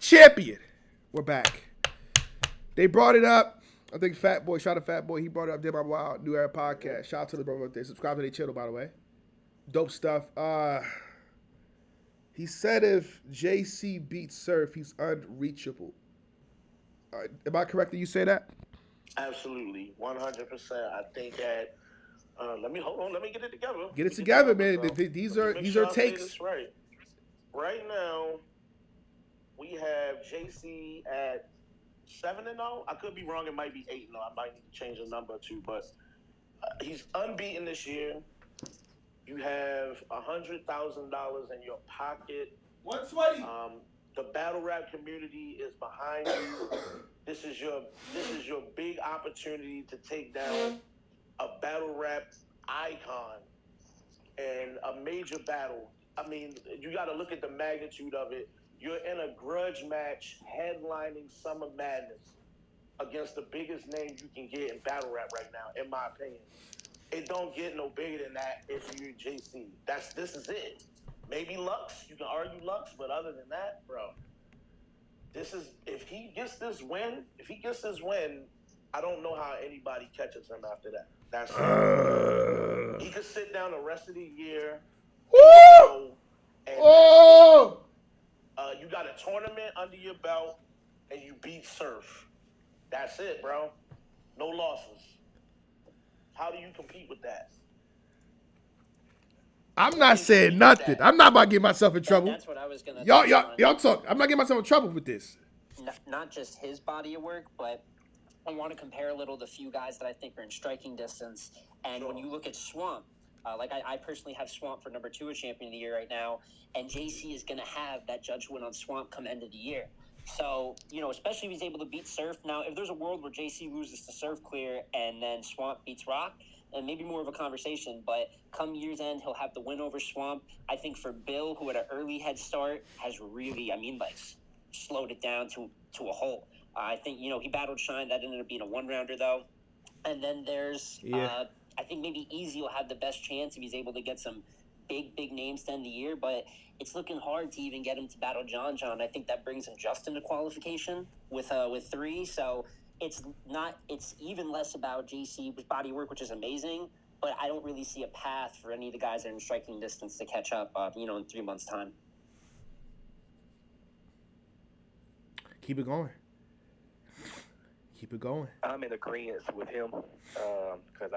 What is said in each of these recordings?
champion. We're back. They brought it up. I think Fat Boy, shout out to Fat Boy. He brought it up. Did my Wild New Era podcast. Shout out to the brother out there. Subscribe to their channel, by the way. Dope stuff. He said if JC beats Surf, he's unreachable. Am I correct that you say that? Absolutely, 100%. I think that. Let me get it together. Get it together, man. These are takes. Right. Right now, we have JC at 7-0. I could be wrong. It might be 8-0. I might need to change the number too, but he's unbeaten this year. You have $100,000 in your pocket. 120. The battle rap community is behind you. This is your big opportunity to take down a battle rap icon and a major battle. I mean, you got to look at the magnitude of it. You're in a grudge match headlining Summer Madness against the biggest name you can get in battle rap right now, in my opinion. It don't get no bigger than that if you're JC. This is it. Maybe Lux. You can argue Lux, but other than that, bro, if he gets this win, I don't know how anybody catches him after that. That's it. He could sit down the rest of the year. You got a tournament under your belt, and you beat Surf. That's it, bro. No losses. How do you compete with that? I'm not saying nothing. I'm not about to get myself in trouble. That's what I was gonna. Y'all talk. I'm not getting myself in trouble with this. Not just his body of work, but I want to compare a little the few guys that I think are in striking distance. And when you look at Swamp, I personally have Swamp for number 2 champion of the year right now, and JC is going to have that judge win on Swamp come end of the year. So, especially if he's able to beat Surf. Now, if there's a world where JC loses to Surf clear and then Swamp beats Rock, and maybe more of a conversation, but come year's end, he'll have the win over Swamp. I think for Bill, who had an early head start, has really, slowed it down to a halt. I think, he battled Shine. That ended up being a one-rounder, though. And then there's, I think maybe Easy will have the best chance if he's able to get some big names to end the year, but it's looking hard to even get him to battle John. I think that brings him just into qualification with 3, so it's even less about JC's body work, which is amazing, but I don't really see a path for any of the guys that are in striking distance to catch up, in 3 months' time. Keep it going. I'm in agreement with him because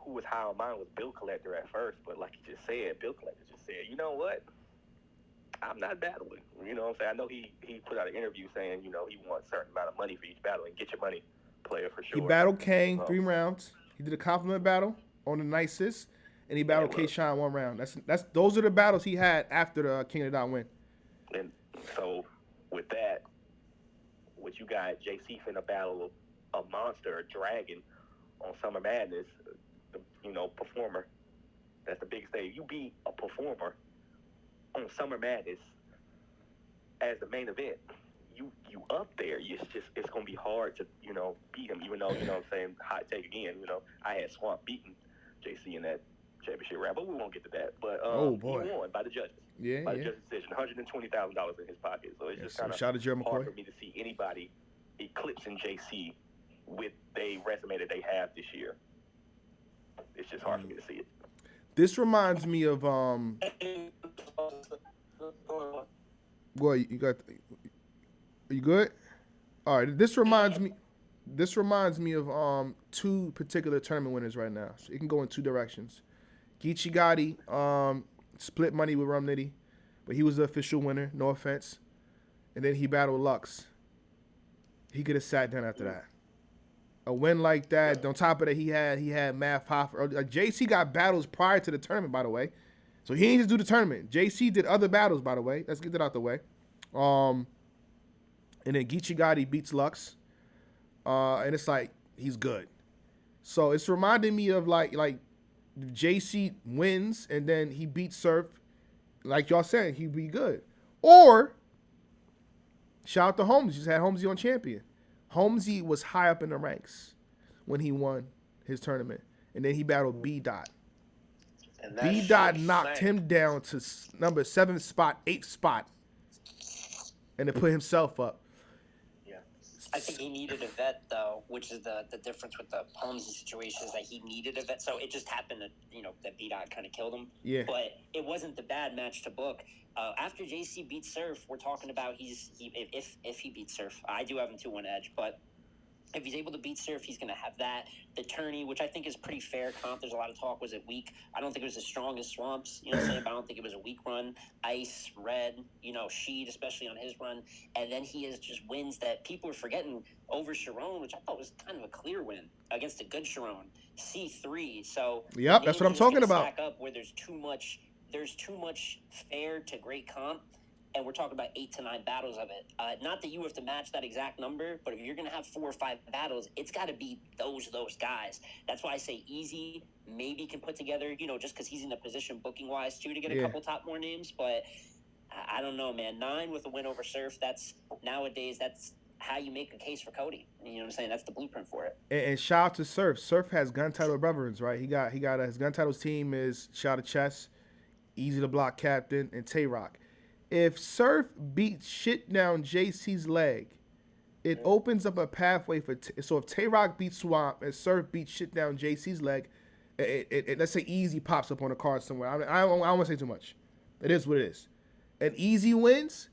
who was high on mine was Bill Collector at first, but like you just said, Bill Collector just said, you know what? I'm not battling. You know what I'm saying? I know he put out an interview saying, he wants a certain amount of money for each battle, and get your money, player, for sure. He battled Kane 3 rounds. He did a compliment battle on the nicest, and he battled K-Shine 1 round. Those are the battles he had after the King of the Dot win. And so with that, what you got, JC finna battle a monster, a dragon on Summer Madness, performer. That's the biggest thing. You beat a performer on Summer Madness as the main event. You up there. It's gonna be hard to beat him. Even though I'm saying, hot take again. I had Swamp beating JC in that championship round, but we won't get to that. But he won by the judges. By the judges' decision, $120,000 in his pocket. So it's just kind of hard for me to see anybody eclipsing JC with the resume that they have this year. It's just hard for me to see it. This reminds me of Boy, are you good? All right. This reminds me of 2 particular tournament winners right now. So it can go in 2 directions. Geechee Gotti split money with Rum Nitty, but he was the official winner. No offense. And then he battled Lux. He could have sat down after that. A win like that. On top of that, he had Math Hoffer. JC got battles prior to the tournament, by the way. So he didn't just do the tournament. JC did other battles, by the way. Let's get that out the way. And then Geechee Gotti beats Lux. And it's like, he's good. So it's reminding me of like JC wins and then he beats Surf. Like y'all saying, he'd be good. Or, shout out to Holmes. Just had Holmesy on champion. Holmesy was high up in the ranks when he won his tournament. And then he battled B-Dot. B-Dot knocked him down to number 7 spot, 8 spot. and to put himself up. Yeah. I think he needed a vet, though, which is the difference with the Holmes situation is that he needed a vet. So it just happened that, that B-Dot kind of killed him. Yeah. But it wasn't the bad match to book. After JC beats Surf, we're talking about if he beats Surf. I do have him 2-1 edge, but if he's able to beat Surf, he's going to have that. The tourney, which I think is pretty fair comp. There's a lot of talk. Was it weak? I don't think it was as strong as Swamps. You know what I'm saying? But I don't think it was a weak run. Ice, Red, Sheed, especially on his run. And then he has just wins that people are forgetting over Sharon, which I thought was kind of a clear win against a good Sharon. C3. So Yep, that's what I'm talking about. Stack up where there's too much fair to great comp. And we're talking about 8 to 9 battles of it. Not that you have to match that exact number, but if you're going to have 4 or 5 battles, it's got to be those guys. That's why I say Easy maybe can put together, just because he's in a position booking-wise, too, to get a couple top more names. But I don't know, man. 9 with a win over Surf, nowadays, that's how you make a case for Cody. You know what I'm saying? That's the blueprint for it. And shout out to Surf. Surf has gun title brothers, right? He got his gun titles team is Shout of Chess, Easy to Block Captain, and Tay-Rock. If Surf beats shit down JC's leg, it opens up a pathway for. So if Tay-Rock beats Swamp and Surf beats shit down JC's leg, it let's say Easy pops up on a card somewhere. I don't want to say too much. It is what it is. And Easy wins.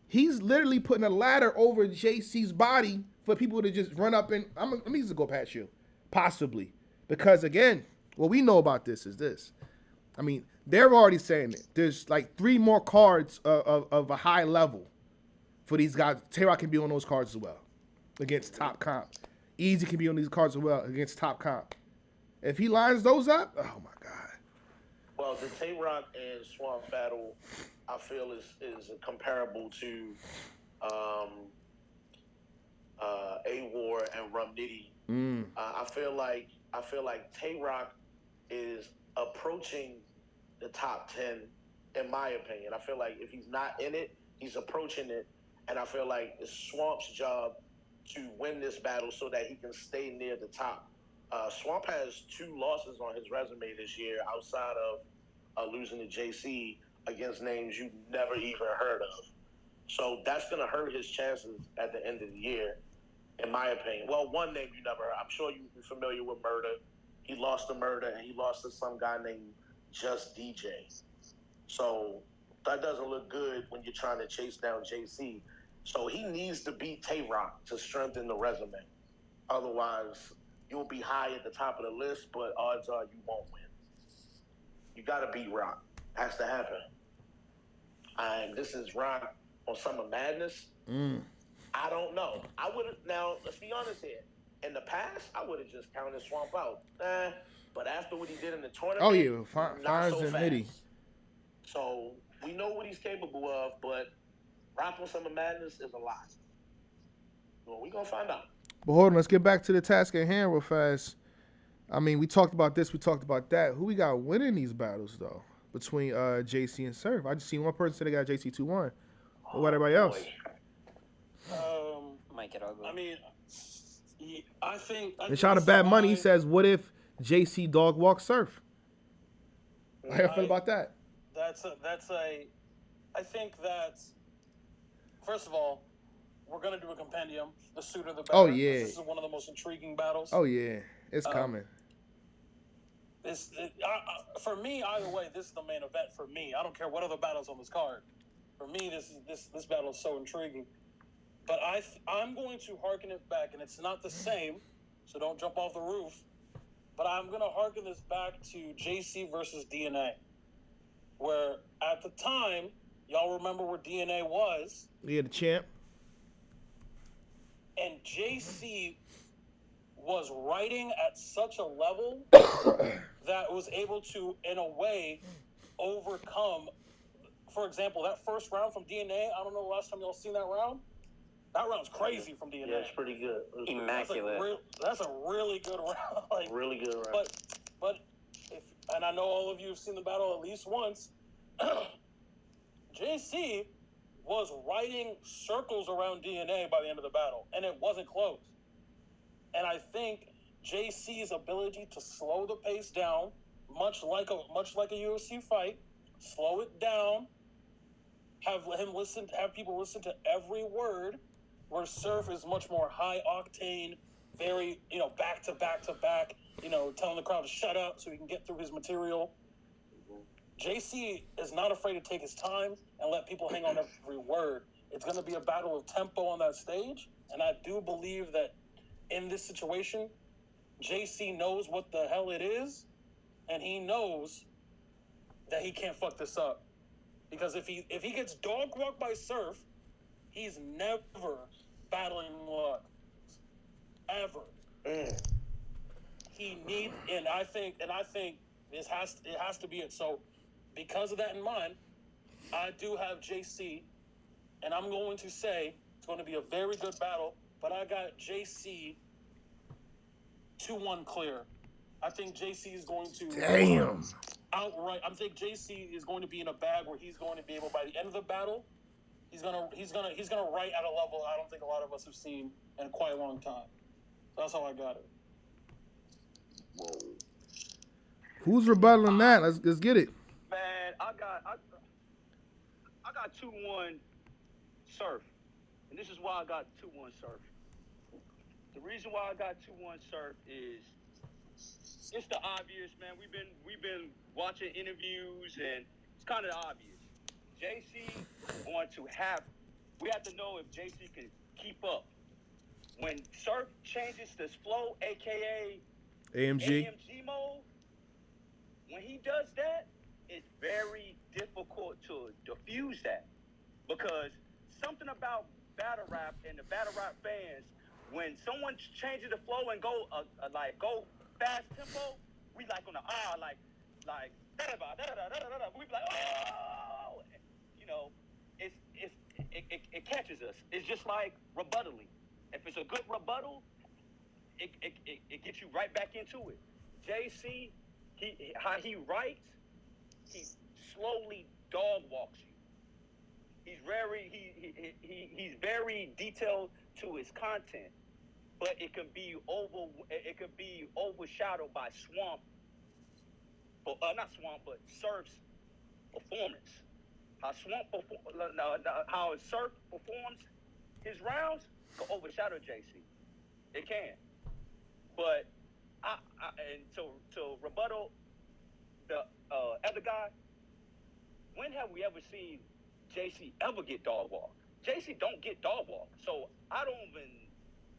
He's literally putting a ladder over JC's body for people to just run up and let me just go past you, possibly, because again, what we know about this is this. I mean, they're already saying it. There's like 3 more cards of a high level for these guys. Tay-Rock can be on those cards as well against top comp. Easy can be on these cards as well against top comp. If he lines those up, oh my God. Well, the Tay-Rock and Swamp battle, I feel is comparable to A-War and Rum Nitty. I feel like Tay-Rock is approaching the top 10, in my opinion. I feel like if he's not in it, he's approaching it. And I feel like it's Swamp's job to win this battle so that he can stay near the top. Swamp has 2 losses on his resume this year outside of losing to JC against names you never even heard of. So that's going to hurt his chances at the end of the year, in my opinion. Well, one name you never heard. I'm sure you're familiar with Murder. He lost to Murder, and he lost to some guy named Just DJ. So that doesn't look good when you're trying to chase down JC. So he needs to beat Tay-Rock to strengthen the resume. Otherwise, you'll be high at the top of the list, but odds are you won't win. You got to beat Rock. Has to happen. And this is Rock on Summer Madness. I don't know. I would have, now, let's be honest here. In the past, I would have just counted Swamp out. But after what he did in the tournament, not so fast. So we know what he's capable of, but Rock on Summer Madness is a lot. Well, we're going to find out. But hold on, let's get back to the task at hand real fast. I mean, we talked about this, we talked about that. Who we got winning these battles, though, between JC and Surf? I just seen one person say they got JC 2-1. What about everybody else? Might get ugly. I mean, I think... And shout out to Bad Money, he says, what if JC dog walks Surf? How you feel about that? I think that, first of all, we're going to do a compendium. The sooner the better. Oh, yeah. This is one of the most intriguing battles. Oh, yeah. It's coming. For me, either way, this is the main event for me. I don't care what other battles on this card. For me, this battle is so intriguing. But I'm going to harken it back, and it's not the same, so don't jump off the roof. But I'm going to harken this back to JC versus DNA, where at the time, y'all remember where DNA was. Yeah, the champ. And JC was writing at such a level that was able to, in a way, overcome. For example, that first round from DNA, I don't know the last time y'all seen that round. That round's crazy from DNA. Yeah, it's pretty good. Immaculate. That's a really good round. Really good round. But and I know all of you have seen the battle at least once. JC was writing circles around DNA by the end of the battle, and it wasn't close. And I think JC's ability to slow the pace down, much like a UFC fight, slow it down, have people listen to every word, where Surf is much more high octane, very, back to back to back, telling the crowd to shut up so he can get through his material. JC is not afraid to take his time and let people hang on every word. It's going to be a battle of tempo on that stage, and I do believe that in this situation, JC knows what the hell it is, and he knows that he can't fuck this up. Because if he gets dog walked by Surf, he's never battling luck. Ever. He needs, and I think it has to be it. So because of that in mind, I do have JC, and I'm going to say it's going to be a very good battle, but I got JC 2-1 clear. I think JC is going to outright. I think JC is going to be in a bag where he's going to be able, by the end of the battle, he's gonna write at a level I don't think a lot of us have seen in quite a long time. That's how I got it. Who's rebuttaling that? Let's get it. Man, I got 2-1 Surf, and this is why I got 2-1 Surf. The reason why I got 2-1 Surf is it's the obvious, man. We've been watching interviews, and it's kind of obvious. JC we have to know if JC can keep up. When Surf changes this flow, aka AMG mode, when he does that, it's very difficult to diffuse that, because something about battle rap and the battle rap fans, when someone changes the flow and go fast tempo, we like on the like da da da da da da da. We be like, oh, it catches us. It's just like rebuttaling. If it's a good rebuttal, it gets you right back into it. JC, how he writes, he slowly dog walks you. He's very detailed to his content, but it can be overshadowed by Surf's performance. How Surf performs his rounds can overshadow JC. It can. But to rebuttal the other guy, when have we ever seen JC ever get dog walked? JC don't get dog walked. So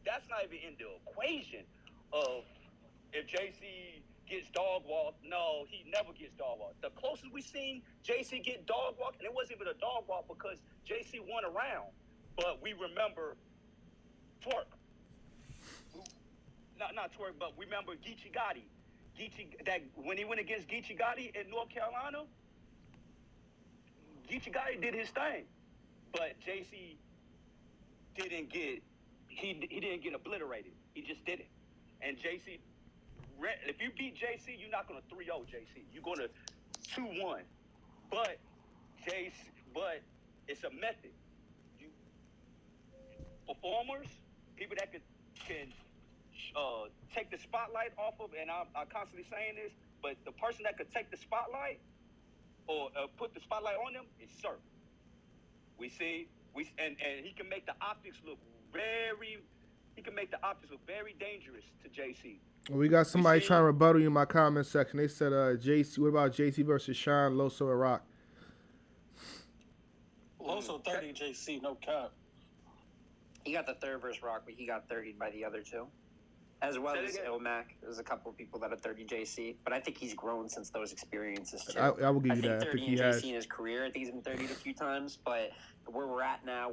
that's not even in the equation of if JC gets dog walked. No, he never gets dog walked. The closest we seen JC get dog walked, and it wasn't even a dog walk because JC won a round, but we remember Twerk. Not Twerk, but we remember Geechee Gotti. That when he went against Geechee Gotti in North Carolina, Geechee Gotti did his thing, but JC didn't get obliterated. He just didn't. And JC, if you beat JC, you're not going to 3-0 JC. You're going to 2-1. But it's a method. Performers, people that can take the spotlight off of, and I'm constantly saying this, but the person that could take the spotlight or put the spotlight on them is Surf. And he can make the optics look very dangerous to JC. We got somebody trying to rebuttal you in my comment section. They said, JC, what about JC versus Sean, Loso, and Rock? Loso 30 JC, no cap. He got the third versus Rock, but he got 30'd by the other two. As well as Ilmac. There's a couple of people that are 30 JC, but I think he's grown since those experiences too. I will give you that. I think he has. JC in his career, I think he's been 30'd a few times, but where we're at now,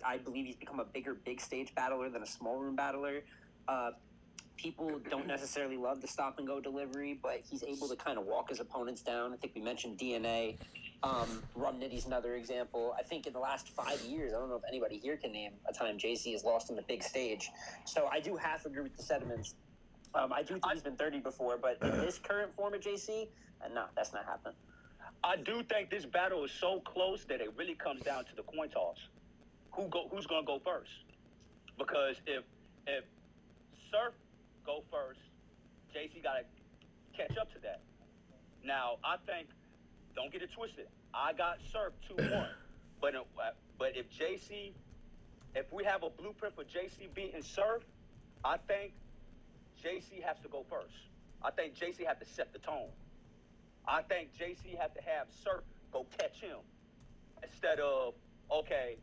I believe he's become a bigger big stage battler than a small room battler. People don't necessarily love the stop and go delivery, but he's able to kind of walk his opponents down. I think we mentioned DNA. Rum Nitty's another example. I think in the last 5 years, I don't know if anybody here can name a time JC has lost on the big stage. So I do half agree with the sentiments. I do think he's been 30 before, but in this current form of JC, no, that's not happening. I do think this battle is so close that it really comes down to the coin toss. Who's going to go first? Because if Surf go first, JC got to catch up to that. Now, I think, don't get it twisted, I got Surf 2-1. but if JC, if we have a blueprint for JC beating Surf, I think JC has to go first. I think JC has to set the tone. I think JC has to have Surf go catch him instead of, okay,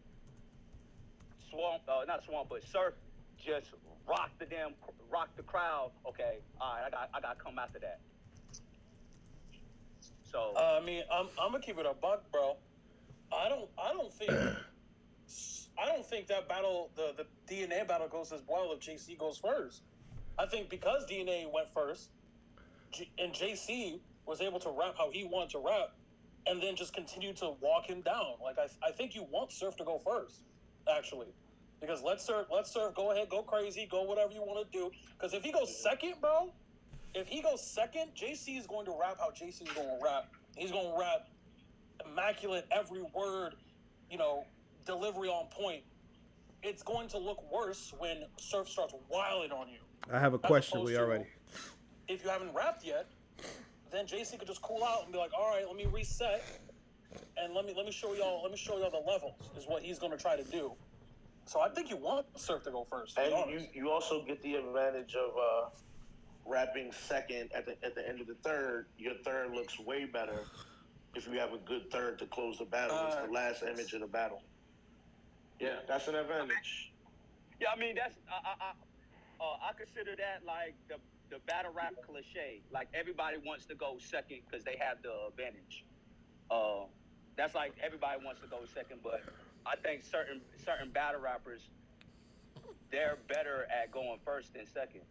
not Swamp, but Surf just rock the crowd. Okay, all right, I got to come after that. So I mean, I'm gonna keep it a buck, bro. I don't think that battle, the DNA battle, goes as well if JC goes first. I think because DNA went first, and JC was able to rap how he wanted to rap, and then just continue to walk him down. Like I think you want Surf to go first, actually, because let Surf go ahead, go crazy, go whatever you want to do. Because if he goes second, bro, JC is going to rap how JC is going to rap. He's going to rap immaculate, every word, delivery on point. It's going to look worse when Surf starts wilding on you. I have a question for you already. If you haven't rapped yet, then JC could just cool out and be like, all right, let me reset and let me show y'all the levels is what he's going to try to do. So I think you want Surf to go first. And you also get the advantage of rapping second at the end of the third. Your third looks way better if you have a good third to close the battle. It's the last image of the battle. Yeah, that's an advantage. yeah, I mean that's I consider that like the battle rap cliche. Like everybody wants to go second because they have the advantage. That's like everybody wants to go second, but I think certain battle rappers, they're better at going first than second.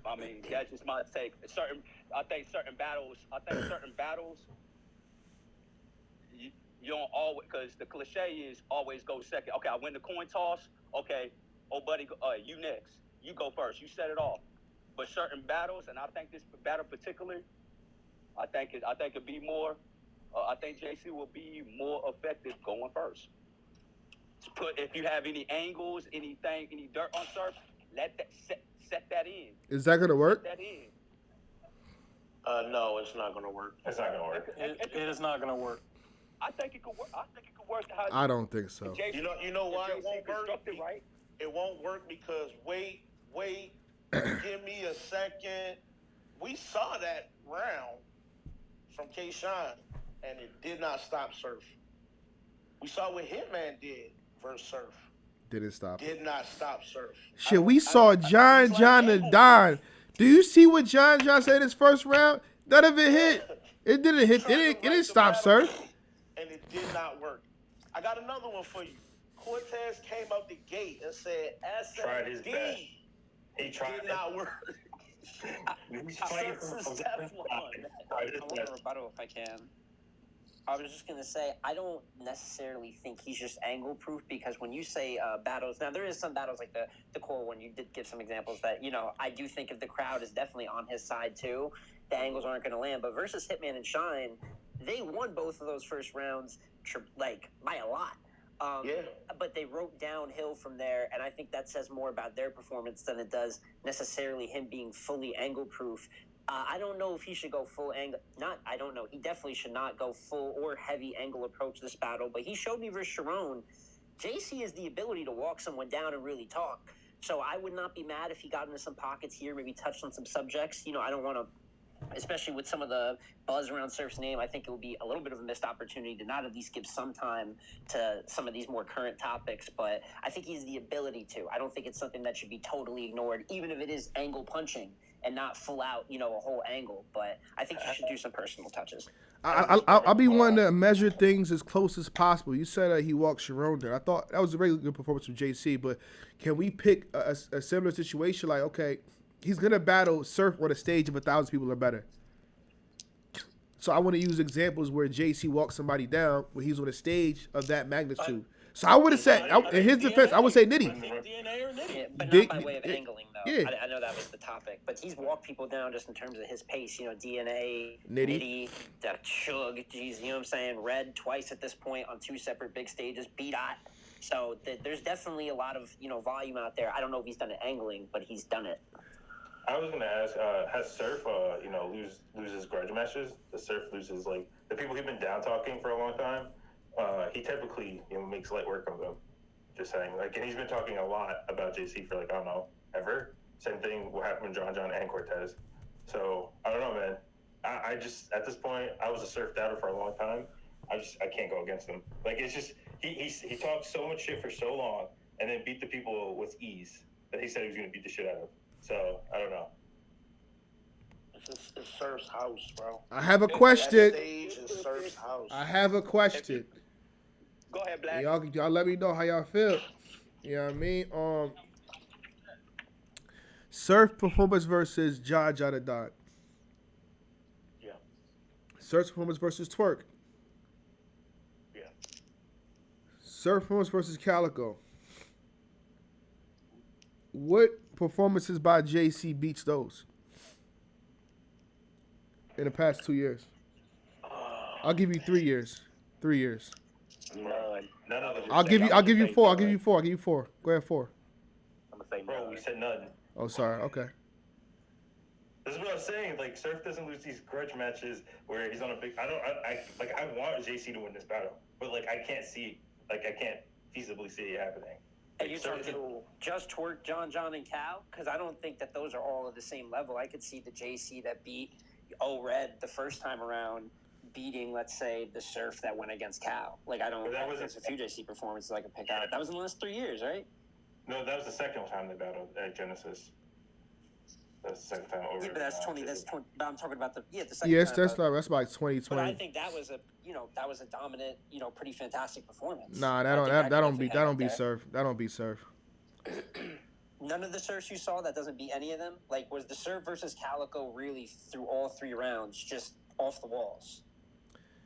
I mean, that's just my take. I think certain battles, you don't always, because the cliche is always go second. Okay, I win the coin toss. Okay, oh buddy, you next. You go first. You set it off. But certain battles, and I think this battle particularly, I think it'd be more. I think JC will be more effective going first. If you have any angles, anything, any dirt on Surf, let that set that in. Is that gonna work? Set that in. No, it's not gonna work. It's not gonna work. It is not going to work. I think it could work. How I don't think so. JC, You know why it won't work? constructed right? It won't work because wait, give me a second. We saw that round from K-Shine, and it did not stop Surf. We saw what Hitman did versus Surf. Didn't stop. Did not stop Surf. Shit, we saw John and Don. Do you see what John said in his first round? None of it hit. It didn't hit. It didn't stop Surf. And it did not work. I got another one for you. Cortez came out the gate and said Tried his best. SMD He tried did not work. He's playing Surf is from Teflon. Tried his I want to best. rebuttal if I can. I was just going to say, I don't necessarily think he's just angle proof because when you say battles, now there is some battles like the core one, you did give some examples that, I do think if the crowd is definitely on his side too, the angles aren't going to land. But versus Hitman and Shine, they won both of those first rounds by a lot. Yeah. But they wrote downhill from there, and I think that says more about their performance than it does necessarily him being fully angle proof. I don't know if he should go full angle. I don't know. He definitely should not go full or heavy angle approach this battle. But he showed me versus Sharon. JC has the ability to walk someone down and really talk. So I would not be mad if he got into some pockets here, maybe touched on some subjects. I don't want to, especially with some of the buzz around Surf's name, I think it would be a little bit of a missed opportunity to not at least give some time to some of these more current topics. But I think he has the ability to. I don't think it's something that should be totally ignored, even if it is angle punching and not full out, a whole angle. But I think you should do some personal touches. I'll be one to measure things as close as possible. You said that he walked Sharon there. I thought that was a really good performance from JC, but can we pick a similar situation like, okay, he's going to battle Surf on a stage of 1,000 people or better. So I want to use examples where JC walks somebody down when he's on a stage of that magnitude. So I would have said, in his defense, I would say Nitty. DNA or Nitty? Yeah, but not by way of angling, though. Yeah. I know that was the topic. But he's walked people down just in terms of his pace. DNA, Nitty. Chug, geez, you know what I'm saying? Red twice at this point on 2 separate big stages, B-Dot. So there's definitely a lot of, volume out there. I don't know if he's done it angling, but he's done it. I was gonna ask, has Surf, loses grudge matches? Does Surf loses the people he's been down talking for a long time? he typically makes light work of him. Just saying, like, and he's been talking a lot about JC for like I don't know ever. Same thing will happen with John and Cortez. So I don't know, man. I just at this point I was a Surf doubter for a long time. I can't go against him. Like it's just he talked so much shit for so long and then beat the people with ease that he said he was going to beat the shit out of. So I don't know. It's Surf's house, bro. I have a That question. stage is Surf's house. I have a question. Go ahead, Black. Y'all let me know how y'all feel. You know what I mean? Surf performance versus Jaja the Dot. Yeah. Surf performance versus Twerk. Yeah. Surf performance versus Calico. What performances by JC beats those in the past 2 years? I'll give you 3 years. 3 years. None of them. I'll give you 4. I'll give you 4. I'll give you 4. Go ahead, 4. I'm gonna say Bro, none. we said none. Oh, sorry. Okay. This is what I'm saying. Like Surf doesn't lose these grudge matches where he's on a big. I want JC to win this battle, but like I can't see. Like I can't feasibly see it happening. And you're Surf- talking just Twerk, John, and Cal? Because I don't think that those are all at the same level. I could see the JC that beat O-Red the first time around beating, let's say, the Surf that went against Cal. Like, I don't But there's a few JC performances I could pick out. That was in the last 3 years, right? No, that was the second time they battled at Genesis. That's the second time over. Yeah, but that's 20. That's 20. But I'm talking about the second Yes, time. that's but- like 2020. But I think that was a dominant, pretty fantastic performance. Nah, I that don't think that, could that don't definitely beat that have don't it beat there. Surf. That don't beat Surf. None of the Surfs you saw, that doesn't beat any of them. Like, was the Surf versus Calico really through all 3 rounds just off the walls?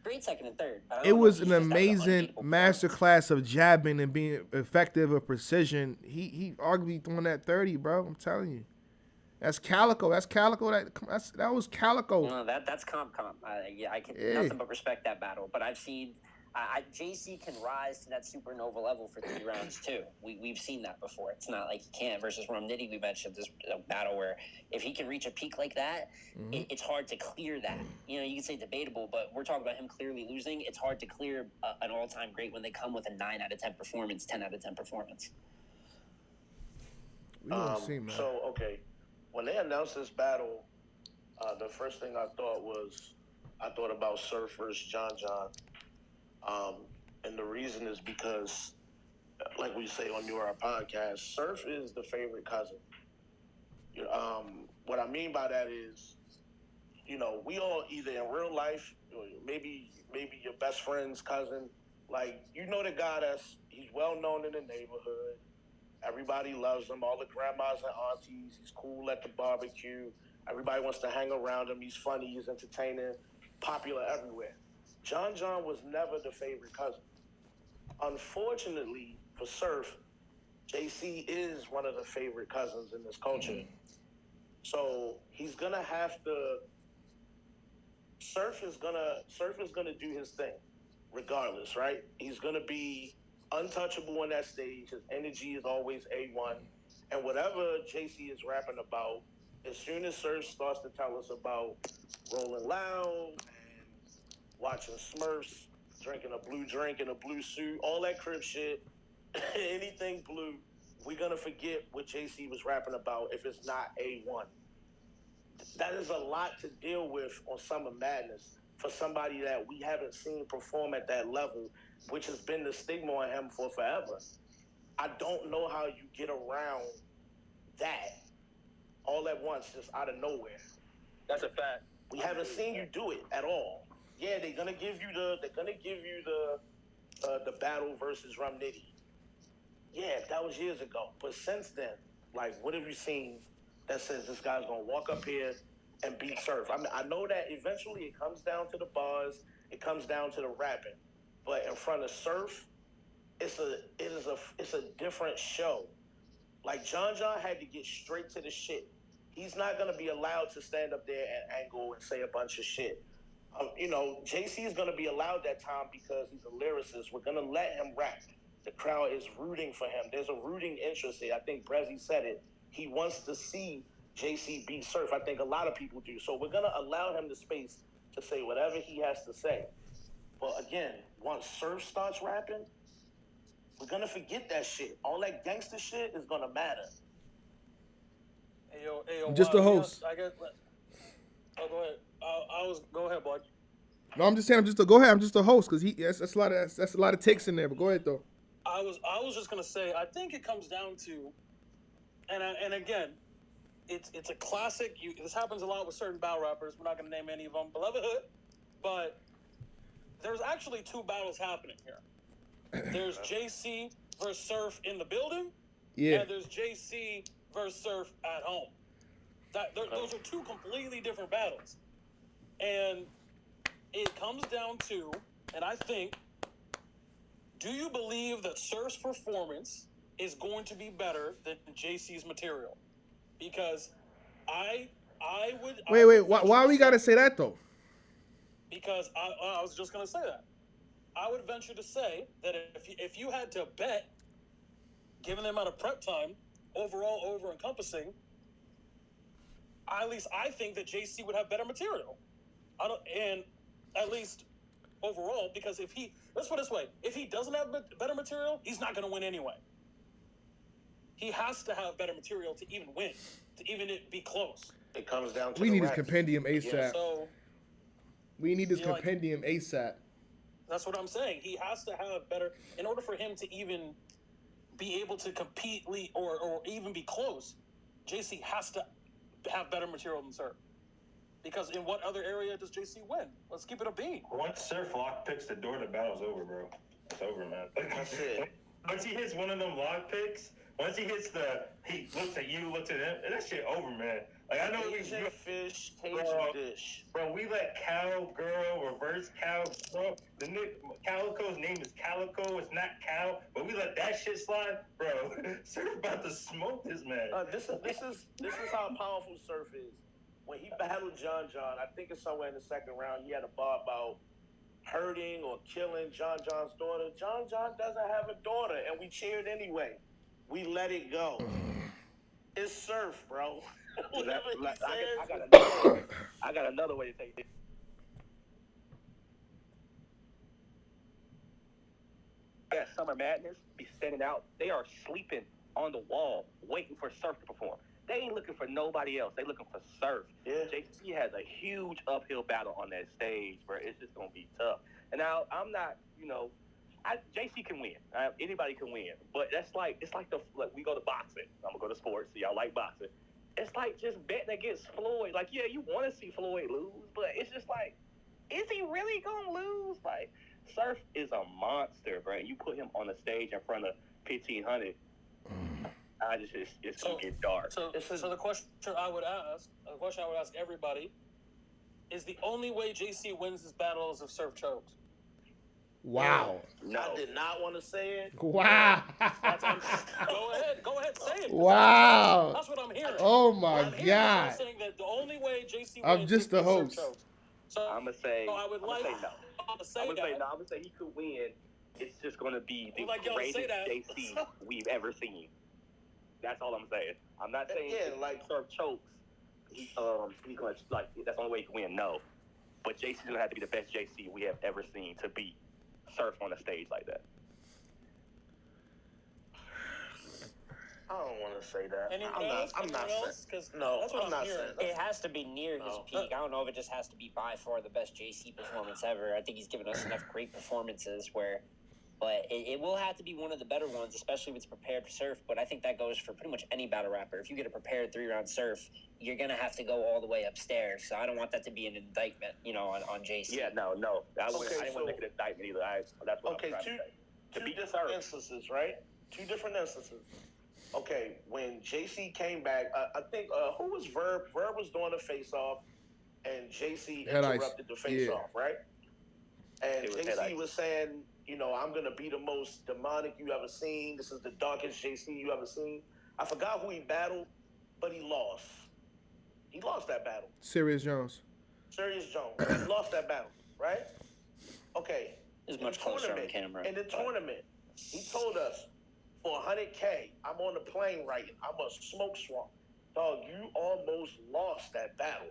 Great second and third. But I don't It know was if an he's just- that was amazing unbeatable performance. masterclass of jabbing and being effective or precision. He arguably throwing that 30, bro. I'm telling you. That's Calico. That was Calico. No, that's comp. I can Yeah. nothing but respect that battle. But I've seen JC can rise to that supernova level for 3 rounds too. We've seen that before. It's not like he can't. Versus Rum Nitty, we mentioned this battle where if he can reach a peak like that, it's hard to clear that. You can say debatable, but we're talking about him clearly losing. It's hard to clear an all-time great when they come with a 9 out of 10 performance, 10 out of 10 performance. We gonna see, man. So, okay. When they announced this battle, the first thing I thought about Surf versus John. And the reason is because, like we say on New Era podcast, Surf is the favorite cousin. What I mean by that is, we all either in real life, maybe your best friend's cousin, like, the guy he's well known in the neighborhood. Everybody loves him. All the grandmas and aunties. He's cool at the barbecue. Everybody wants to hang around him. He's funny. He's entertaining. Popular everywhere. John was never the favorite cousin. Unfortunately for Surf, JC is one of the favorite cousins in this culture. So he's gonna have to. Surf is gonna do his thing, regardless, right? He's gonna be untouchable on that stage. His energy is always A1. And whatever JC is rapping about, as soon as Surf starts to tell us about rolling loud and watching Smurfs, drinking a blue drink in a blue suit, all that crib shit, anything blue, we're going to forget what JC was rapping about if it's not A1. That is a lot to deal with on Summer Madness for somebody that we haven't seen perform at that level, which has been the stigma on him for forever. I don't know how you get around that all at once, just out of nowhere. That's a fact. We haven't seen you do it at all. Yeah, they're gonna give you the battle versus Rum Nitty. Yeah, that was years ago. But since then, like, what have you seen that says this guy's gonna walk up here and beat Surf? I mean, I know that eventually it comes down to the bars, it comes down to the rapping, but in front of Surf, it's a different show. Like, John had to get straight to the shit. He's not gonna be allowed to stand up there and angle and say a bunch of shit. JC is gonna be allowed that time because he's a lyricist. We're gonna let him rap. The crowd is rooting for him. There's a rooting interest here. I think Brezzy said it. He wants to see JC beat Surf. I think a lot of people do. So we're gonna allow him the space to say whatever he has to say. But again, once Surf starts rapping, we're gonna forget that shit. All that gangster shit is gonna matter. Hey, yo, I'm just wow, a host. I guess. Oh, go ahead. Go ahead, bud. No, I'm just saying. Go ahead. I'm just a host because that's a lot of takes in there. But go ahead though. I was just gonna say, I think it comes down to, and again, it's a classic. This happens a lot with certain battle rappers. We're not gonna name any of them. Beloved Hood, but there's actually two battles happening here. There's JC versus Surf in the building, Yeah. and there's JC versus Surf at home. Those are two completely different battles, and it comes down to, and I think, do you believe that Surf's performance is going to be better than JC's material? Because I would. Wait. Why we gotta say that though? Because I was just gonna say that. I would venture to say that if you had to bet, given the amount of prep time, overall over encompassing, at least I think that JC would have better material. And at least overall, because let's put it this way, if he doesn't have better material, he's not going to win anyway. He has to have better material to even win, to even it be close. It comes down to We the need his raps. compendium ASAP. Yeah, So We need his You like- compendium ASAP. that's what I'm saying. He has to have better, in order for him to even be able to compete or even be close. JC has to have better material than Surf. Because in what other area does JC win? Let's keep it a beat. Once Surf lock picks the door, the battle's over, bro. It's over, man. That's it. Once he hits one of them lock picks, once he hits he looks at you, looks at him, and that shit over, man. Like, I know AJ Fish, Cajun Bro. Dish. bro, we let Cowgirl reverse Cow, bro. Calico's name is Calico, it's not Cow, but we let that shit slide, bro. Surf about to smoke this man. This is how powerful Surf is. When he battled John, I think it's somewhere in the second round, he had a bar about hurting or killing John's daughter. John doesn't have a daughter, and we cheered anyway. We let it go. It's Surf, bro. Whatever he says. I got another way to take this. Yeah, Summer Madness be standing out. They are sleeping on the wall, waiting for Surf to perform. They ain't looking for nobody else. They looking for Surf. Yeah. JC has a huge uphill battle on that stage, bro. It's just gonna be tough. And now I'm not, JC can win. Anybody can win. But it's like we go to boxing. I'm gonna go to sports. So y'all like boxing. It's like just betting against Floyd. Like, yeah, you want to see Floyd lose, but it's just like, is he really gonna lose? Like, Surf is a monster, bro. You put him on the stage in front of 1,500. It's gonna get dark. So the question I would ask everybody is, the only way JC wins this battle is if Surf chokes. Wow. No. I did not want to say it. Wow. Go ahead, say it. Wow. That's what I'm hearing. Oh What my I'm hearing is God. you're saying that the only way JC wins I'm just is the if host. Surf chokes. So I'm gonna say. so I would I'm like gonna say no. y'all to say I'm gonna say that. no. I'm gonna say he could win. It's just gonna be the We'd like y'all to say greatest that. JC we've ever seen. That's all I'm saying. I'm not saying Yeah, if like- Surf chokes, he's gonna that's the only way he can win. No, but JC's gonna have to be the best JC we have ever seen to beat Surf on a stage like that. I don't want to say that. Anyone I'm else? not Anyone saying. else? 'Cause No, that's what I'm not hearing. saying that. It has to be near his No. peak. I don't know if it just has to be by far the best JC performance ever. I think he's given us enough great performances but it will have to be one of the better ones, especially if it's prepared for Surf. But I think that goes for pretty much any battle rapper. If you get a prepared 3-round Surf, you're going to have to go all the way upstairs. So I don't want that to be an indictment, on JC. Yeah, no. I didn't Okay, want to make an indictment either. That's what Okay, I'm trying to say. To two beat different Surf. instances, right? Two different instances. Okay, when JC came back, I think who was Verb? Verb was doing the face-off, and JC Head Ice. interrupted the face-off, right? And It was Head Ice. JC was saying, I'm gonna be the most demonic you ever seen. This is the darkest JC you ever seen. I forgot who he battled, but he lost. He lost that battle. Serious Jones. Serious Jones. He lost that battle, right? Okay. It's In much the closer on tournament- camera. In the tournament, he told us, for $100K, I'm on the plane writing. I'm a smoke swamp. Dog, you almost lost that battle.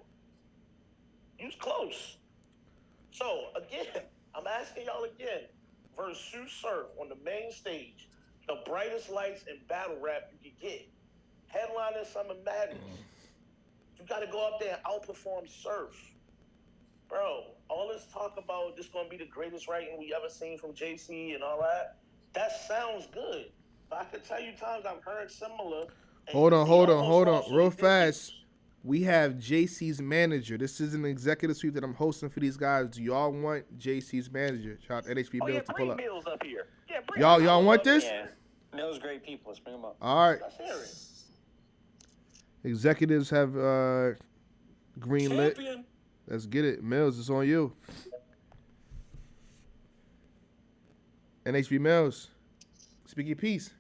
You was close. So, again, I'm asking y'all again. versus Sue Surf on the main stage, the brightest lights in battle rap you could get, headlining Summer Madness. You got to go up there and outperform Surf. Bro, all this talk about this going to be the greatest writing we ever seen from JC and all that sounds good. But I can tell you times I've heard similar. Hold on. Real fast. We have JC's manager. This is an executive suite that I'm hosting for these guys. Do y'all want JC's manager? Shout out to NHB Oh, yeah, Mills to pull bring up. Mills up here. Yeah, bring Y'all want this? Yeah. Mills, great people. Let's bring them up. All right. Let's hear it. Executives have green lit. Champion. Let's get it. Mills, it's on you. NHB Mills, speak your piece.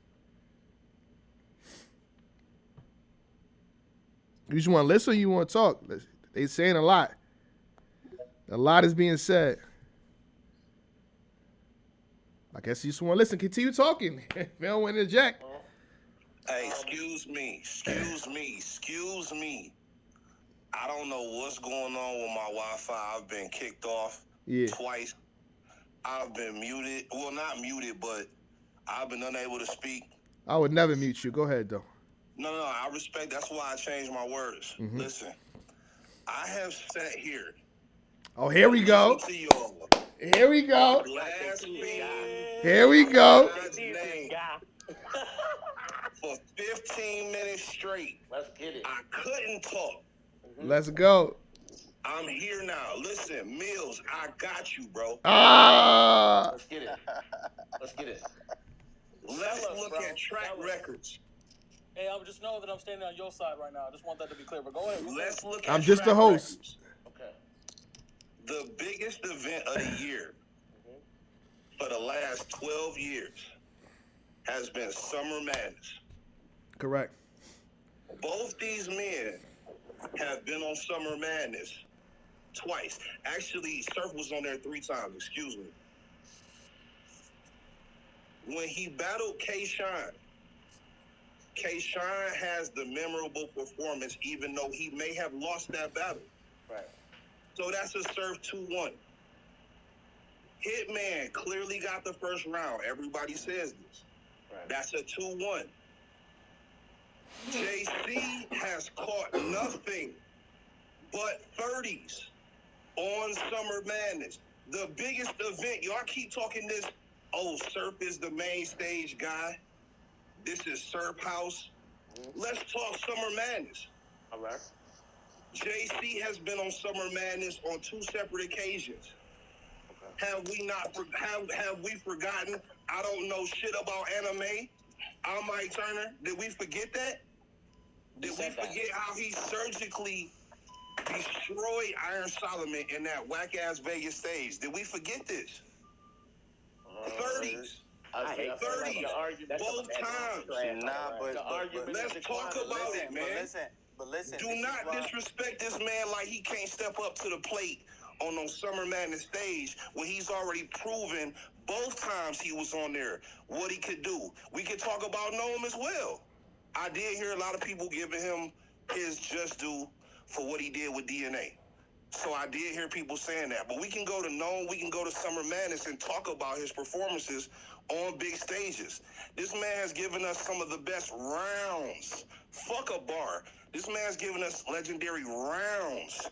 You just want to listen or you want to talk? They saying a lot. A lot is being said. I guess you just want to listen. Continue talking. If you don't want to interject. Hey, excuse me. I don't know what's going on with my Wi-Fi. I've been kicked off twice. I've been muted. Well, not muted, but I've been unable to speak. I would never mute you. Go ahead, though. No, I respect. That's why I changed my words. Listen, I have sat here. Oh, here we go. To y'all, Here we go. blaspheme Here we go. God's name for 15 minutes straight. Let's get it. I couldn't talk. Let's go. I'm here now. Listen, Mills, I got you, bro. Ah. Let's get it. Let's get it. Let's Tell us, look bro. at track Tell us. records. Hey, I just know that I'm standing on your side right now. I just want that to be clear. But go ahead. Let's look at I'm just track the host. records. Okay. The biggest event of the year for the last 12 years has been Summer Madness. Correct. Both these men have been on Summer Madness twice. Actually, Surf was on there 3 times, excuse me. When he battled K-Shine has the memorable performance, even though he may have lost that battle. Right. So that's a Surf 2-1. Hitman clearly got the first round. Everybody says this. Right. That's a 2-1. JC has caught nothing but 30s on Summer Madness. The biggest event. Y'all keep talking this, oh, Surf is the main stage guy. This is Surf House. Let's talk Summer Madness. All right. JC has been on Summer Madness on 2 separate occasions. Okay. Have we forgotten? I don't know shit about anime. I'm Mike Turner. Did we forget that? Did we forget how he surgically destroyed Iron Solomon in that whack-ass Vegas stage? Did we forget this? 30s. I hate 30s. Both times. Let's talk about it, man. But listen. Do not disrespect this man like he can't step up to the plate on those Summer Madness stage when he's already proven both times he was on there what he could do. We could talk about Noam as well. I did hear a lot of people giving him his just due for what he did with DNA. So I did hear people saying that. But we can go to Noam, we can go to Summer Madness and talk about his performances on big stages. This man has given us some of the best rounds. Fuck a bar. This man's given us legendary rounds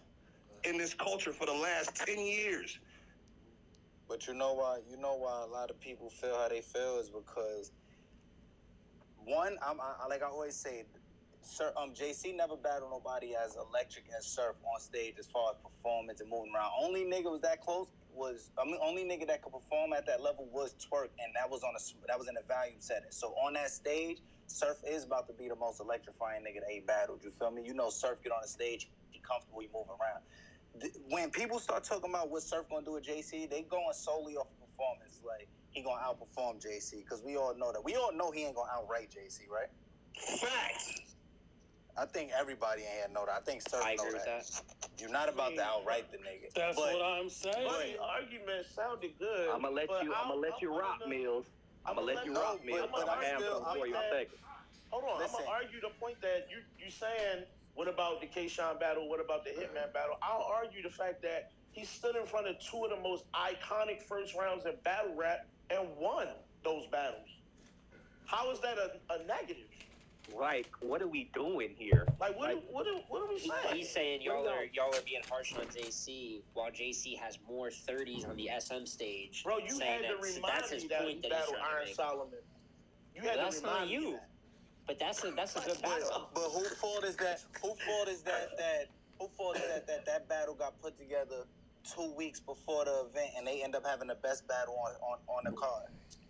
in this culture for the last 10 years. But you know why a lot of people feel how they feel is because one, I like I always say, JC never battled nobody as electric as Surf on stage as far as performance and moving around. Only nigga was that close only nigga that could perform at that level was Twerk, and that was in a volume setting. So on that stage, Surf is about to be the most electrifying nigga that he battled. You feel me? You know, Surf get on the stage, he comfortable, he moving around. When people start talking about what Surf gonna do with JC, they going solely off of performance. Like, he gonna outperform JC, because we all know that. We all know he ain't gonna outright JC, right? Facts. I think everybody in here know that. I think Surf I know agree with that. that. You're not about to outright the nigga. That's but, what I'm saying. The argument sounded good. I'm gonna let you rock, Mills. I'm gonna let you rock, Mills. but I'm I'm still- before you take it. Hold on, Listen. I'm gonna argue the point that you saying. What about the K-Shine battle? What about the Hitman battle? I'll argue the fact that he stood in front of 2 of the most iconic first rounds in battle rap and won those battles. How is that a negative? Like, what are we doing here? Like, what are we saying? He's saying y'all are being harsh on JC, while JC has more 30s on the SM stage. Bro, you had to that's remind his me that point he that he's battled trying to Iron make. Solomon. You had That's to remind not me you. that. But that's a good battle. But who fault is that? Who fault is that battle got put together 2 weeks before the event, and they end up having the best battle on the card?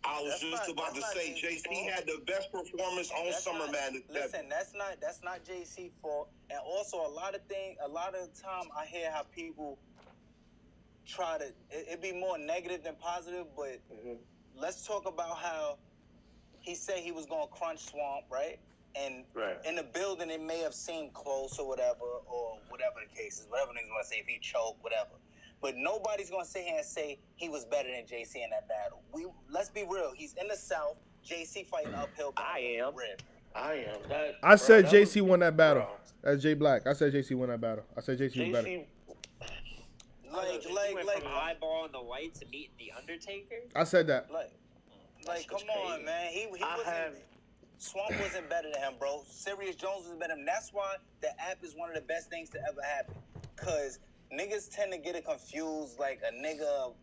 I was That's just not- about to that's say, not JC JC had the best performance on That's Summer not- Madness. Listen, that's not JC fault. And also a lot of the time I hear how people try to it be more negative than positive, but let's talk about how he said he was gonna crunch Swamp, right? And Right. in the building it may have seemed close or whatever the case is, whatever niggas wanna say, if he choked, whatever. But nobody's gonna sit here and say he was better than JC in that battle. Let's be real. He's in the South. JC fighting uphill. I am. I am. That, I said that JC was- won that battle. bro. That's Jay Black. I said JC won that battle. I said JC was better. JC, Like from Eyeball and the White to meeting the Undertaker. I said that. Like, come on, man. He wasn't. Swamp wasn't better than him, bro. Sirius Jones was better than him. That's why the app is one of the best things to ever happen. Cause niggas tend to get it confused. Like a nigga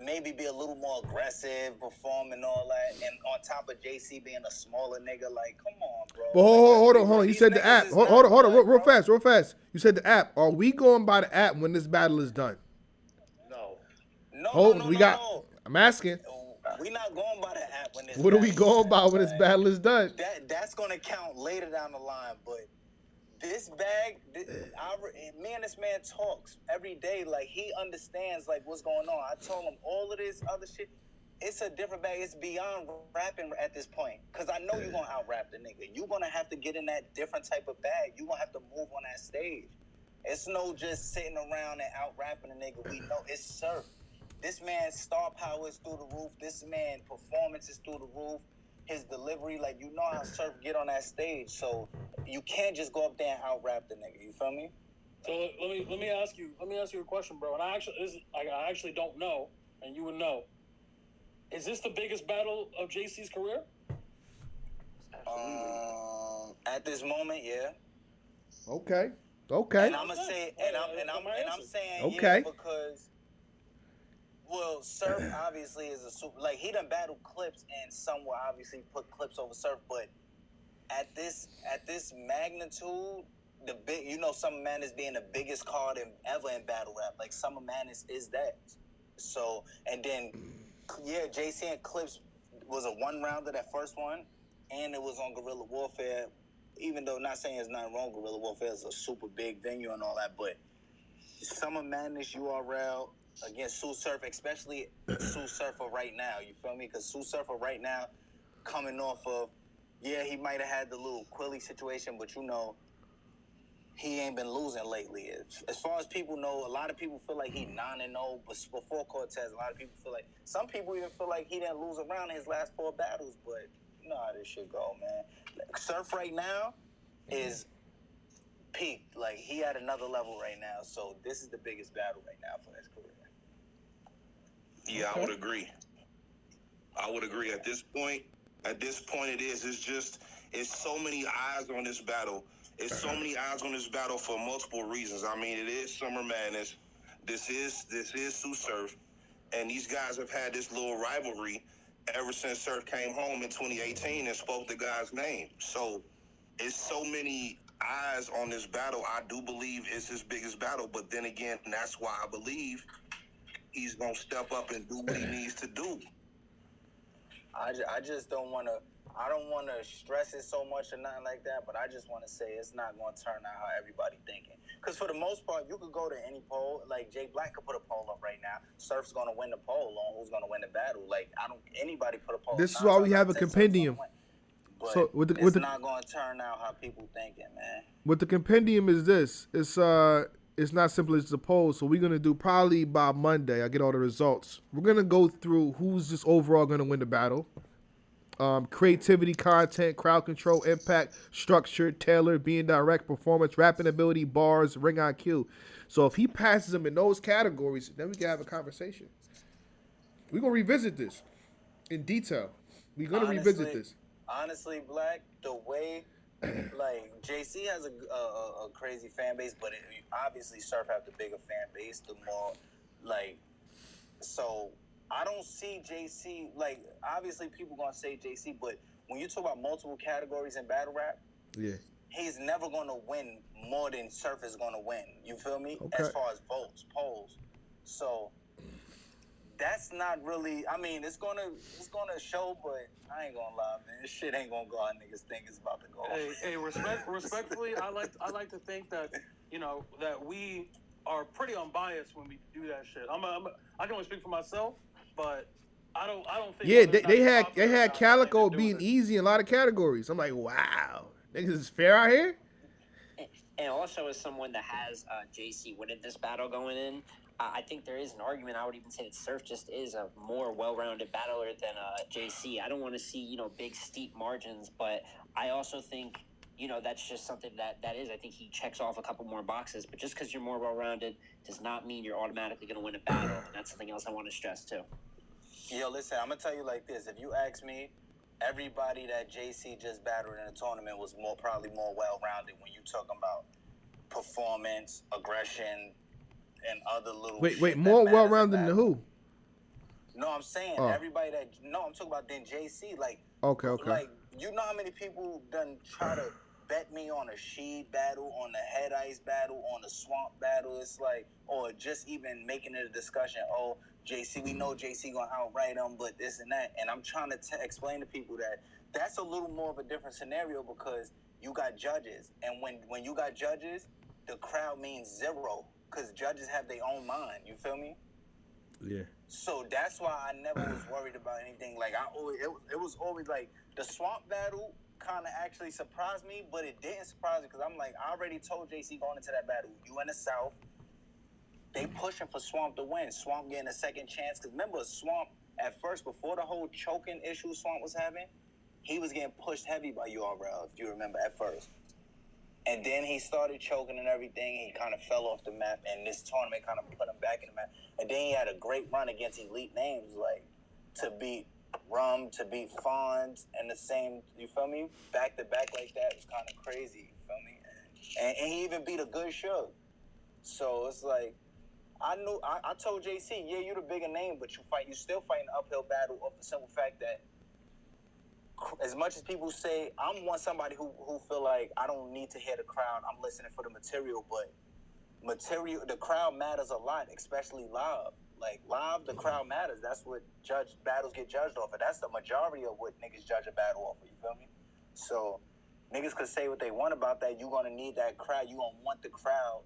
maybe be a little more aggressive, perform and all that, and on top of JC being a smaller nigga, like, come on, bro. But hold on. He These said the niggas app. is Hold not on. good, Real bro. fast. You said the app. Are we going by the app when this battle is done? no. No. I'm asking. We not going by the app when this. What are we battle going is by done, when this man. battle is done? That's gonna count later down the line, but this bag, me and this man talks every day. Like, he understands like what's going on. I told him all of this other shit. It's a different bag. It's beyond rapping at this point. Cause I know you're gonna out rap the nigga. You're gonna have to get in that different type of bag. You're gonna have to move on that stage. It's no just sitting around and out rapping a nigga. We know it's Surf. This man's star power is through the roof. This man's performance is through the roof. His delivery, like, you know how Surf get on that stage. So you can't just go up there and out rap the nigga. You feel me? So let me ask you a question, bro. And I actually don't know, and you would know. Is this the biggest battle of JC's career? At this moment, yeah. Okay. And I'm gonna say, and I'm saying, Okay. yeah, because, well, Surf obviously is a super. Like, he done battled Clips, and some will obviously put Clips over Surf, but at this magnitude, the big, Summer Madness being the biggest card ever in battle rap. Like, Summer Madness is that. So, and then, yeah, JC and Clips was a one-rounder, that first one, and it was on Guerrilla Warfare. Even though, not saying there's nothing wrong, Guerrilla Warfare is a super big venue and all that, but Summer Madness URL against Sue Surfer, especially Sue Surfer right now, you feel me? Because Sue Surfer right now, coming off of, yeah, he might have had the little Quilly situation, but he ain't been losing lately. As far as people know, a lot of people feel like he 9-0, but before Cortez, a lot of people feel like, some people even feel like he didn't lose around in his last 4 battles, but you know how this shit go, man. Surf right now is peaked. Like, he at another level right now, so this is the biggest battle right now for his career. Yeah, I would agree. At this point it is. It's so many eyes on this battle. It's so many eyes on this battle for multiple reasons. I mean, it is Summer Madness. This is Sue Surf. And these guys have had this little rivalry ever since Surf came home in 2018 and spoke the guy's name. So it's so many eyes on this battle. I do believe it's his biggest battle, but then again, that's why I believe he's gonna step up and do what he needs to do. I just don't want to. I don't want to stress it so much or nothing like that, but I just want to say it's not going to turn out how everybody thinking. Because for the most part, you could go to any poll. Like, Jay Black could put a poll up right now. Surf's going to win the poll on who's going to win the battle. Like, anybody put a poll. This is why we have a compendium. But So it's not going to turn out how people thinking, man. What the compendium is this. It's not simple as the poll. So we're gonna do probably by Monday. I get all the results. We're gonna go through who's just overall gonna win the battle. Creativity, content, crowd control, impact, structure, tailored, being direct, performance, rapping ability, bars, ring IQ. So if he passes them in those categories, then we can have a conversation. We're gonna revisit this. in detail. We're gonna Honestly- revisit this. Honestly, Black, the way like JC has a crazy fan base, but obviously Surf have the bigger fan base, the more like. So I don't see JC like. Obviously, people gonna say JC, but when you talk about multiple categories in battle rap, Yeah. he's never gonna win more than Surf is gonna win. You feel me? Okay. As far as votes, polls. So that's not really. I mean, it's gonna show, but I ain't gonna lie, man. This shit ain't gonna go how niggas think it's about to go. Hey, respectfully, I like to think that that we are pretty unbiased when we do that shit. I can only speak for myself, but I don't think. Yeah, whether or not they it's had popular or not, I think Calico they're doing being it. easy in a lot of categories. I'm like, wow, niggas is fair out here. And also, as someone that has JC winning this battle going in, I think there is an argument. I would even say that Surf just is a more well-rounded battler than JC. I don't want to see big steep margins, but I also think that's just something that is. I think he checks off a couple more boxes. But just because you're more well-rounded does not mean you're automatically going to win a battle. And that's something else I want to stress too. Yo, listen, I'm gonna tell you like this. If you ask me, everybody that JC just battled in the tournament was probably more well-rounded when you talking about performance, aggression, and other little. Wait, shit that more matters well-rounded in than battle. who? No, I'm saying Oh. everybody that. No, I'm talking about then JC. Like, Okay. like you know how many people done try to bet me on a Sheed battle, on a Head Ice battle, on a Swamp battle. It's like, or just even making it a discussion. Oh, JC, we know JC gonna outright him, but this and that. And I'm trying to explain to people that that's a little more of a different scenario because you got judges, and when you got judges, the crowd means zero because judges have their own mind. You feel me? Yeah. So that's why I never was worried about anything. Like it was always like the Swamp battle kind of actually surprised me, but it didn't surprise me because I'm like, I already told JC going into that battle, you in the South, they pushing for Swamp to win. Swamp getting a second chance because remember Swamp at first before the whole choking issue Swamp was having, he was getting pushed heavy by URL if you remember at first. And then he started choking and everything. He kind of fell off the map, and this tournament kind of put him back in the map. And then he had a great run against elite names, like to beat Rum, to beat Fonz, and the same, you feel me? Back to back like that was kind of crazy, you feel me? And he even beat a good Suge. So it's like, I told JC, yeah, you're the bigger name, but you still fighting an uphill battle off the simple fact that as much as people say, I'm somebody who feel like I don't need to hear the crowd. I'm listening for the material, but the crowd matters a lot, especially live. Like live, the crowd matters. That's what battles get judged off of. That's the majority of what niggas judge a battle off of. You feel me? So niggas could say what they want about that. You're gonna need that crowd. You gonna want the crowd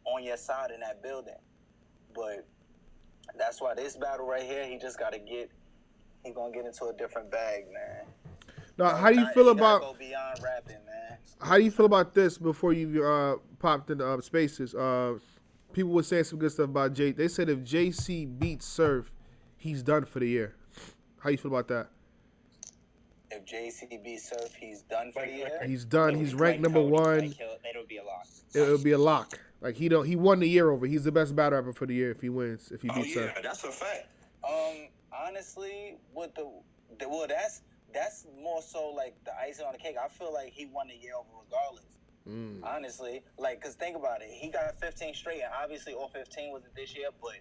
on your side in that building. But that's why this battle right here, he just gotta get. He gonna get into a different bag, man. Now, how do you feel about? Go beyond rapping, man. How do you feel about this before you popped into spaces? People were saying some good stuff about Jay. They said if JC beats Surf, he's done for the year. How you feel about that? If JC beats Surf, he's done for the year. He's done. He's ranked number one. It'll be a lock. It'll be a lock. Like he won the year over. He's the best battle rapper for the year if he wins. If he Oh beats Surf. yeah, that's a fact. Honestly, with that's more so like the icing on the cake. I feel like he won the year over regardless. Honestly, like, cause think about it, he got 15 straight, and obviously all 15 wasn't this year, but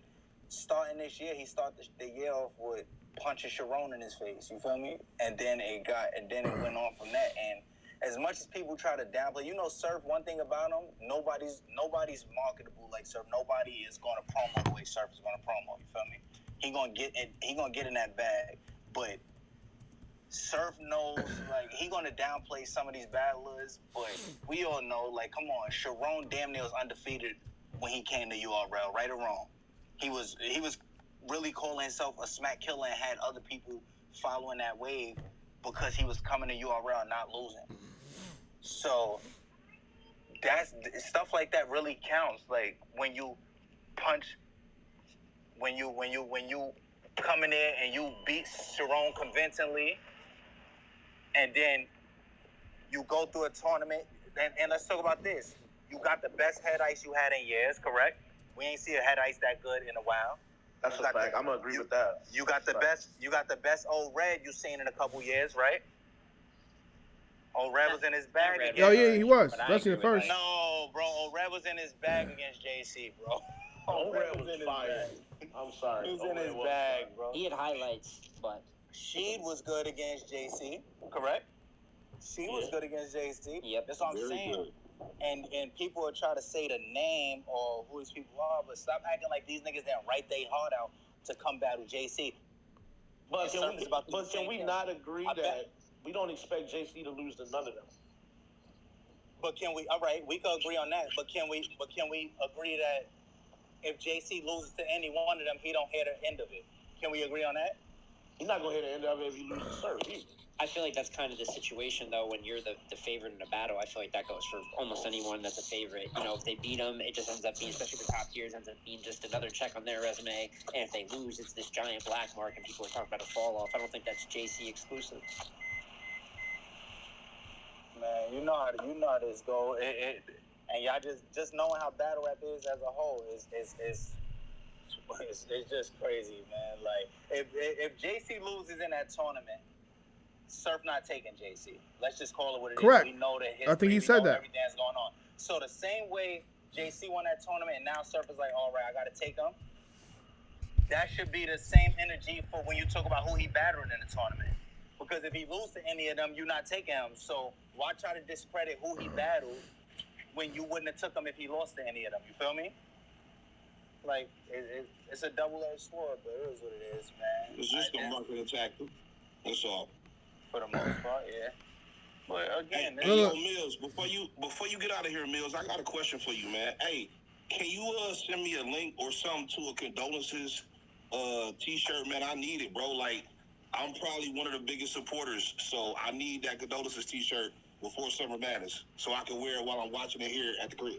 starting this year, he started the year off with punching Sharon in his face. You feel me? And then it went on from that. And as much as people try to downplay, Surf. One thing about him, nobody's marketable like Surf. Nobody is going to promo the way Surf is going to promo. You feel me? He gonna get in that bag, but Surf knows, like, he gonna downplay some of these battlers, but we all know, like, come on, Sharon damn near was undefeated when he came to URL, right or wrong. He was really calling himself a smack killer and had other people following that wave because he was coming to URL and not losing. So that's stuff like that really counts. Like when you punch, when you come in there and you beat Sharon convincingly, and then you go through a tournament, and let's talk about this. You got the best head ice you had in years, correct? We ain't see a head ice that good in a while. That's a fact. I'm gonna agree with that. You got the best. You got the best old Red you've seen in a couple years, right? Old Red was in his bag Red. again. Oh yeah, he was, But I especially the agree with first. No, bro. Old Red was in his bag against JC, bro. Old Red was in his fire. bag. I'm sorry. He was Old in Red his was bag, fire. bro. He had highlights, but Sheed was good against JC, correct? She was good against JC. Yep. That's what I'm saying. And people will try to say the name or who these people are, but stop acting like these niggas didn't write their heart out to come battle JC. But can we not agree I that bet. we don't expect JC to lose to none of them? But can we? All right, we can agree on that. But can we agree that if JC loses to any one of them, he don't hear the end of it? Can we agree on that? He's not gonna hit the end of it if he loses Surf either. I feel like that's kind of the situation, though, when you're the favorite in a battle. I feel like that goes for almost anyone that's a favorite. You know, if they beat them, it just ends up being, especially the top tiers, ends up being just another check on their resume. And if they lose, it's this giant black mark, and people are talking about a fall off. I don't think that's JC exclusive. Man, you know how this go. And y'all just knowing how battle rap is as a whole is it's just crazy, man. Like if JC loses in that tournament, Surf not taking JC. Let's just call it what it Correct. is. We know the history. I think he said that. Everything that's going on. So the same way JC won that tournament, and now Surf is like, all right, I got to take him. That should be the same energy for when you talk about who he battled in the tournament. Because if he loses to any of them, you're not taking him. So why try to discredit who he battled when you wouldn't have took him if he lost to any of them? You feel me? Like, it's a double-edged sword, but it is what it is, man. It's just a marketing tactic. That's all. For the most part, yeah. But again, Hey, yo, Mills, before you get out of here, Mills, I got a question for you, man. Hey, can you send me a link or something to a condolences t-shirt, man? I need it, bro. Like, I'm probably one of the biggest supporters, so I need that condolences t-shirt before Summer Madness, so I can wear it while I'm watching it here at the crib.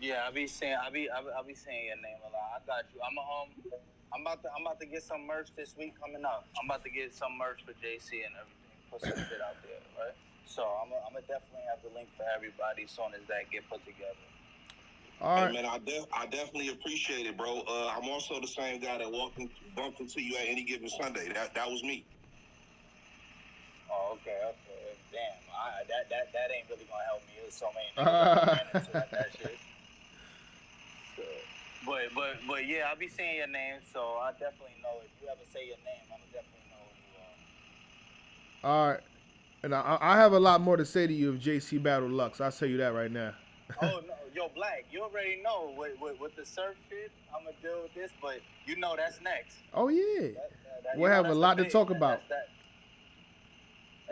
yeah, I'll be saying your name a lot. I got you. I'm about to get some merch this week coming up. I'm about to get some merch for JC and everything. Put some shit out there, right? So I'm gonna definitely have the link for everybody as soon as that get put together. All right. Hey, man, I definitely appreciate it, bro. I'm also the same guy that bumped into you at any given Sunday. That was me. Oh, okay. Damn, that ain't really gonna help me. There's so many niggas that that shit. So, but yeah, I'll be saying your name, so I definitely know if you ever say your name, I'm definitely know who you are. All right. And I have a lot more to say to you if JC battle Lux. I'll tell you that right now. Oh no, yo, Black, you already know with the Surf shit, I'm gonna deal with this, but you know that's next. Oh yeah. We'll you know have a that's lot the to talk big- about.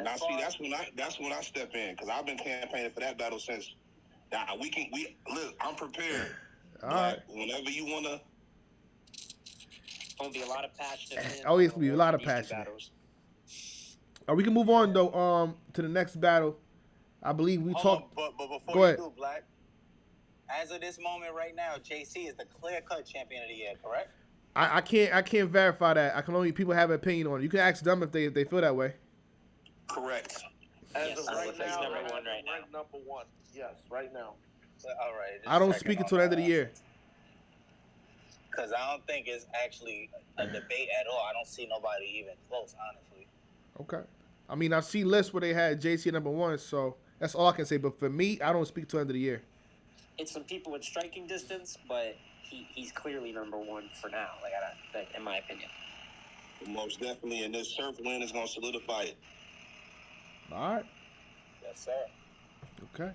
Now, see, that's when I step in, because I've been campaigning for that battle since. Look, I'm prepared. All right. Whenever you wanna. Gonna be a lot of passionate. Oh, it's gonna be a lot of these two passion. battles. We can move on though. To the next battle. I believe we talked. But before Go you ahead. do, Black, as of this moment right now, JC is the clear-cut champion of the year, correct? I can't verify that. I can only people have an opinion on it. You can ask them if they feel that way. Correct. As Yes, of I right would say he's now, number they're one right now. ranked number one. Yes, right now. All right. I don't speak until the end of the year. Because I don't think it's actually a debate at all. I don't see nobody even close, honestly. Okay. I mean, I've seen lists where they had JC at number 1, so that's all I can say. But for me, I don't speak till the end of the year. It's some people in striking distance, but he's clearly number one for now. Like in my opinion. Most definitely, and this Surf win is gonna solidify it. All right. Yes, sir. Okay.